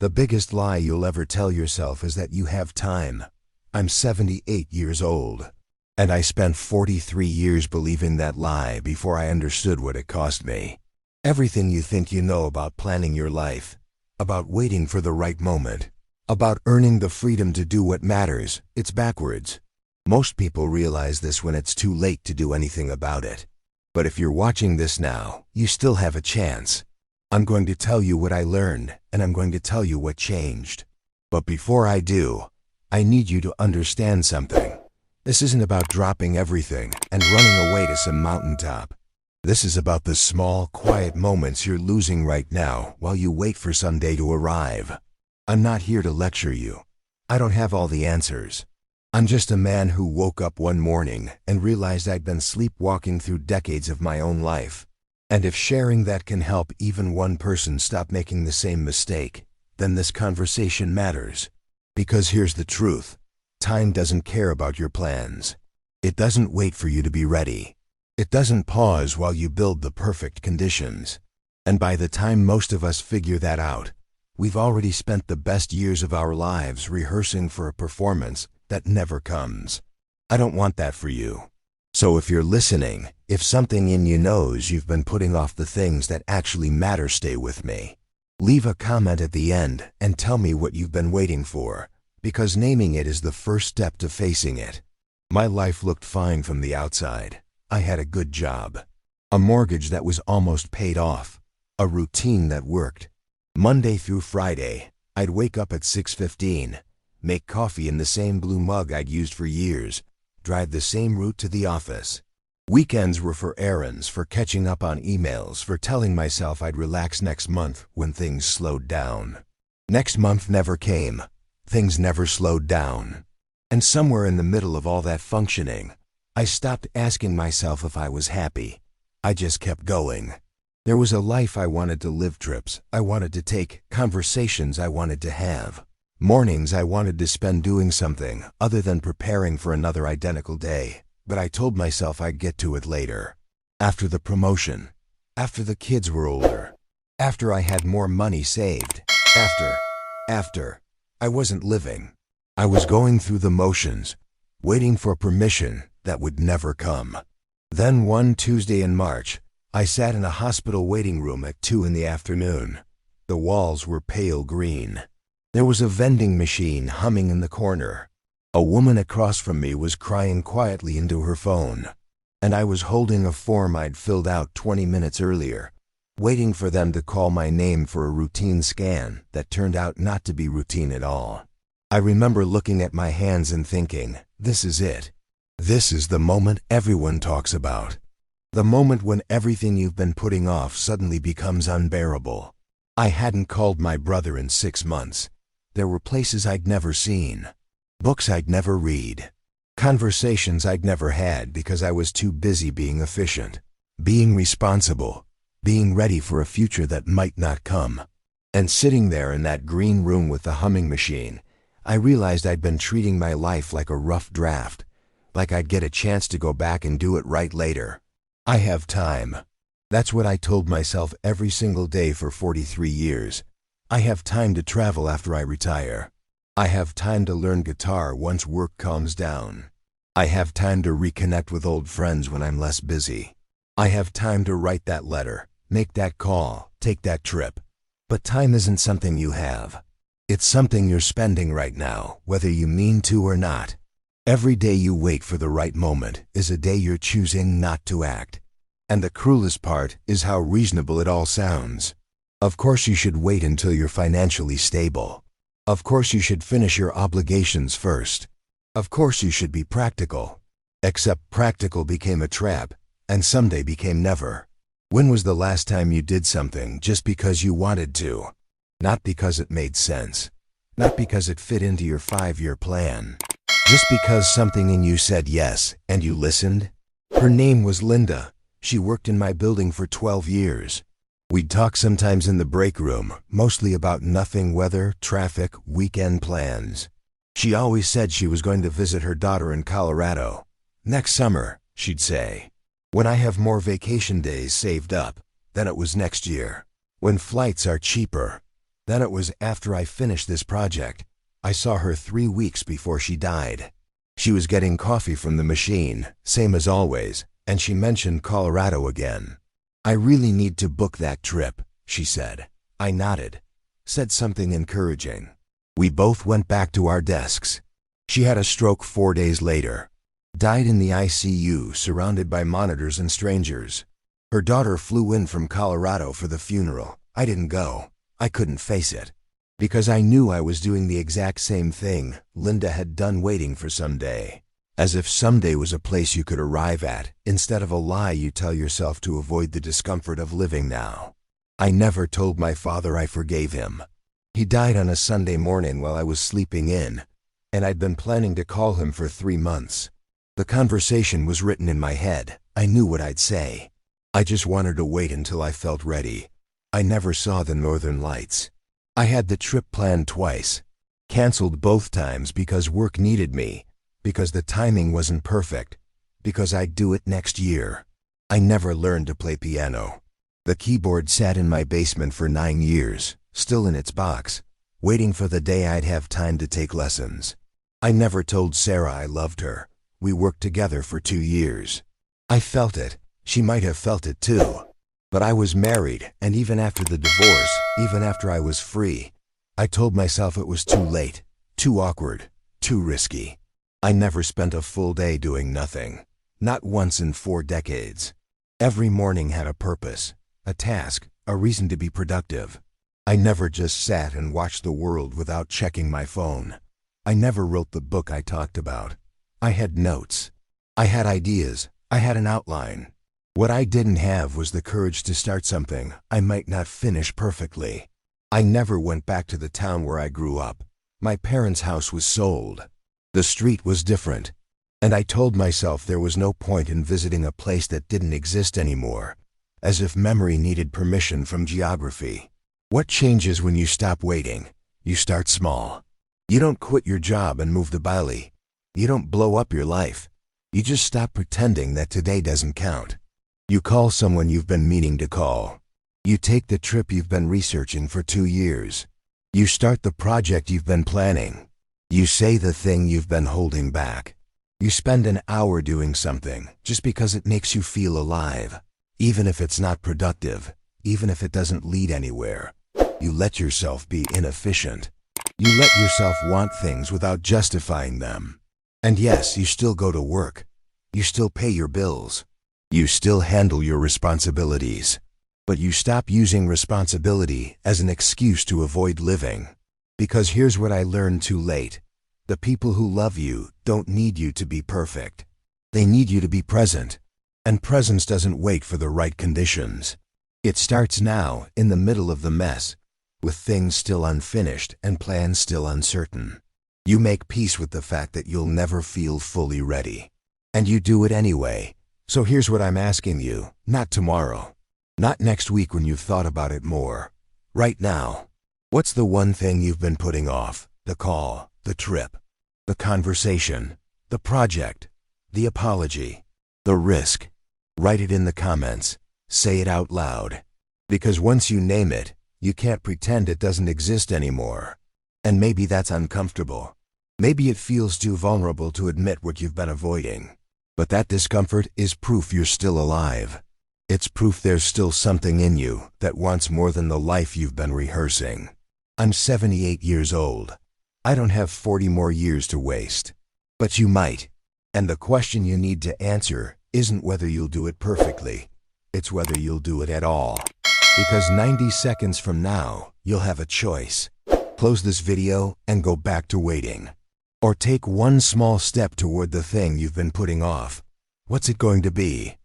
The biggest lie you'll ever tell yourself is that you have time. I'm 78 years old, and I spent 43 years believing that lie before I understood what it cost me. Everything you think you know about planning your life, about waiting for the right moment, about earning the freedom to do what matters, it's backwards. Most people realize this when it's too late to do anything about it. But if you're watching this now, you still have a chance. I'm going to tell you what I learned, and I'm going to tell you what changed. But before I do, I need you to understand something. This isn't about dropping everything and running away to some mountaintop. This is about the small, quiet moments you're losing right now while you wait for someday to arrive. I'm not here to lecture you. I don't have all the answers. I'm just a man who woke up one morning and realized I'd been sleepwalking through decades of my own life. And if sharing that can help even one person stop making the same mistake, then this conversation matters. Because here's the truth. Time doesn't care about your plans. It doesn't wait for you to be ready. It doesn't pause while you build the perfect conditions. And by the time most of us figure that out, we've already spent the best years of our lives rehearsing for a performance that never comes. I don't want that for you. So if you're listening, if something in you knows you've been putting off the things that actually matter, stay with me. Leave a comment at the end and tell me what you've been waiting for, because naming it is the first step to facing it. My life looked fine from the outside. I had a good job, a mortgage that was almost paid off, a routine that worked. Monday through Friday, I'd wake up at 6:15, make coffee in the same blue mug I'd used for years, drive the same route to the office. Weekends were for errands, for catching up on emails, for telling myself I'd relax next month when things slowed down. Next month never came. Things never slowed down. And somewhere in the middle of all that functioning, I stopped asking myself if I was happy. I just kept going. There was a life I wanted to live, trips I wanted to take, conversations I wanted to have, mornings I wanted to spend doing something other than preparing for another identical day. But I told myself I'd get to it later. After the promotion. After the kids were older. After I had more money saved. After. I wasn't living. I was going through the motions, waiting for permission that would never come. Then one Tuesday in March, I sat in a hospital waiting room at 2 in the afternoon. The walls were pale green. There was a vending machine humming in the corner. A woman across from me was crying quietly into her phone, and I was holding a form I'd filled out 20 minutes earlier, waiting for them to call my name for a routine scan that turned out not to be routine at all. I remember looking at my hands and thinking, this is it. This is the moment everyone talks about. The moment when everything you've been putting off suddenly becomes unbearable. I hadn't called my brother in 6 months. There were places I'd never seen. Books I'd never read. Conversations I'd never had because I was too busy being efficient, being responsible, being ready for a future that might not come. And sitting there in that green room with the humming machine, I realized I'd been treating my life like a rough draft, like I'd get a chance to go back and do it right later. I have time. That's what I told myself every single day for 43 years. I have time to travel after I retire. I have time to learn guitar once work calms down. I have time to reconnect with old friends when I'm less busy. I have time to write that letter, make that call, take that trip. But time isn't something you have. It's something you're spending right now, whether you mean to or not. Every day you wait for the right moment is a day you're choosing not to act. And the cruelest part is how reasonable it all sounds. Of course you should wait until you're financially stable. Of course you should finish your obligations first. Of course you should be practical. Except practical became a trap, and someday became never. When was the last time you did something just because you wanted to? Not because it made sense. Not because it fit into your 5-year plan. Just because something in you said yes, and you listened? Her name was Linda. She worked in my building for 12 years. We'd talk sometimes in the break room, mostly about nothing, weather, traffic, weekend plans. She always said she was going to visit her daughter in Colorado. Next summer, she'd say. When I have more vacation days saved up. Then it was next year. When flights are cheaper. Then it was after I finished this project. I saw her 3 weeks before she died. She was getting coffee from the machine, same as always, and she mentioned Colorado again. "I really need to book that trip," she said. I nodded, said something encouraging. We both went back to our desks. She had a stroke 4 days later. Died in the ICU, surrounded by monitors and strangers. Her daughter flew in from Colorado for the funeral. I didn't go. I couldn't face it. Because I knew I was doing the exact same thing Linda had done, waiting for someday. As if someday was a place you could arrive at, instead of a lie you tell yourself to avoid the discomfort of living now. I never told my father I forgave him. He died on a Sunday morning while I was sleeping in, and I'd been planning to call him for 3 months. The conversation was written in my head. I knew what I'd say. I just wanted to wait until I felt ready. I never saw the Northern Lights. I had the trip planned twice. Canceled both times because work needed me, because the timing wasn't perfect, because I'd do it next year. I never learned to play piano. The keyboard sat in my basement for 9 years, still in its box, waiting for the day I'd have time to take lessons. I never told Sarah I loved her. We worked together for 2 years. I felt it. She might have felt it too. But I was married, and even after the divorce, even after I was free, I told myself it was too late, too awkward, too risky. I never spent a full day doing nothing. Not once in 4 decades. Every morning had a purpose, a task, a reason to be productive. I never just sat and watched the world without checking my phone. I never wrote the book I talked about. I had notes. I had ideas. I had an outline. What I didn't have was the courage to start something I might not finish perfectly. I never went back to the town where I grew up. My parents' house was sold. The street was different. And I told myself there was no point in visiting a place that didn't exist anymore, as if memory needed permission from geography. What changes when you stop waiting? You start small. You don't quit your job and move to Bali. You don't blow up your life. You just stop pretending that today doesn't count. You call someone you've been meaning to call. You take the trip you've been researching for 2 years. You start the project you've been planning. You say the thing you've been holding back. You spend an hour doing something just because it makes you feel alive. Even if it's not productive, even if it doesn't lead anywhere. You let yourself be inefficient. You let yourself want things without justifying them. And yes, you still go to work. You still pay your bills. You still handle your responsibilities. But you stop using responsibility as an excuse to avoid living. Because here's what I learned too late. The people who love you don't need you to be perfect. They need you to be present. And presence doesn't wait for the right conditions. It starts now, in the middle of the mess, with things still unfinished and plans still uncertain. You make peace with the fact that you'll never feel fully ready. And you do it anyway. So here's what I'm asking you, not tomorrow. Not next week when you've thought about it more. Right now. What's the one thing you've been putting off? The call, the trip, the conversation, the project, the apology, the risk. Write it in the comments. Say it out loud. Because once you name it, you can't pretend it doesn't exist anymore. And maybe that's uncomfortable. Maybe it feels too vulnerable to admit what you've been avoiding. But that discomfort is proof you're still alive. It's proof there's still something in you that wants more than the life you've been rehearsing. I'm 78 years old. I don't have 40 more years to waste. But you might. And the question you need to answer isn't whether you'll do it perfectly. It's whether you'll do it at all. Because 90 seconds from now, you'll have a choice. Close this video and go back to waiting. Or take one small step toward the thing you've been putting off. What's it going to be?